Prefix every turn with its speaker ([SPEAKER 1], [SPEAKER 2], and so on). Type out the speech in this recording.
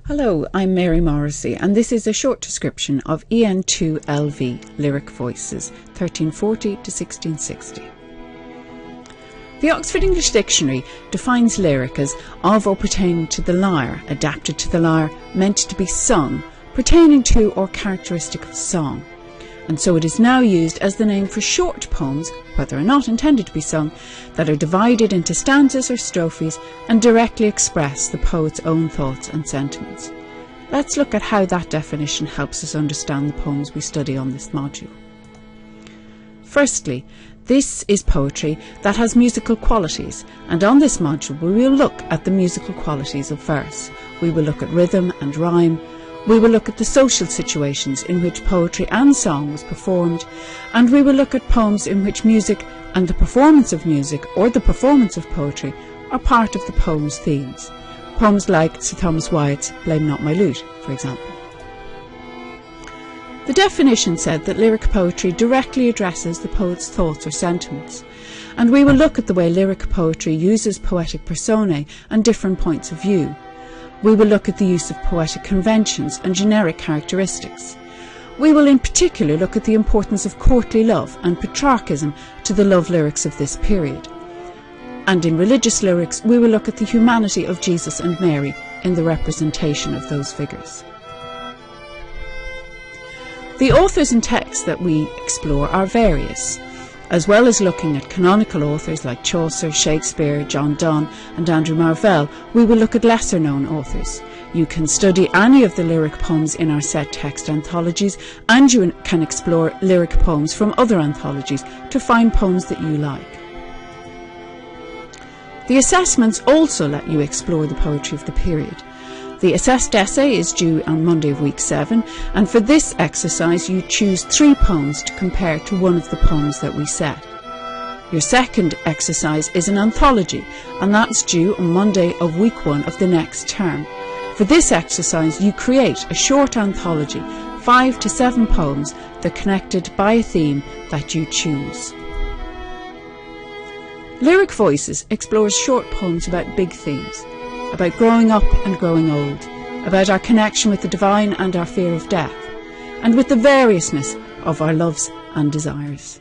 [SPEAKER 1] Hello, I'm Mary Morrissey, and this is a short description of EN2LV lyric voices 1340 to 1660. The Oxford English Dictionary defines lyric as of or pertaining to the lyre, adapted to the lyre, meant to be sung, pertaining to or characteristic of song. And so it is now used as the name for short poems, whether or not intended to be sung, that are divided into stanzas or strophes and directly express the poet's own thoughts and sentiments. Let's look at how that definition helps us understand the poems we study on this module. Firstly, this is poetry that has musical qualities, and on this module we will look at the musical qualities of verse. We will look at rhythm and rhyme. We will look at the social situations in which poetry and song was performed, and we will look at poems in which music and the performance of music or the performance of poetry are part of the poem's themes. Poems like Sir Thomas Wyatt's Blame Not My Lute, for example. The definition said that lyric poetry directly addresses the poet's thoughts or sentiments, and we will look at the way lyric poetry uses poetic personae and different points of view. We will look at the use of poetic conventions and generic characteristics. We will in particular look at the importance of courtly love and patriarchism to the love lyrics of this period. And in religious lyrics, we will look at the humanity of Jesus and Mary in the representation of those figures. The authors and texts that we explore are various. As well as looking at canonical authors like Chaucer, Shakespeare, John Donne and Andrew Marvell, we will look at lesser known authors. You can study any of the lyric poems in our set text anthologies, and you can explore lyric poems from other anthologies to find poems that you like. The assessments also let you explore the poetry of the period. The assessed essay is due on Monday of week 7, and for this exercise you choose 3 poems to compare to one of the poems that we set. Your second exercise is an anthology, and that's due on Monday of week 1 of the next term. For this exercise you create a short anthology, 5 to 7 poems that are connected by a theme that you choose. Lyric Voices explores short poems about big themes, about growing up and growing old, about our connection with the divine and our fear of death, and with the variousness of our loves and desires.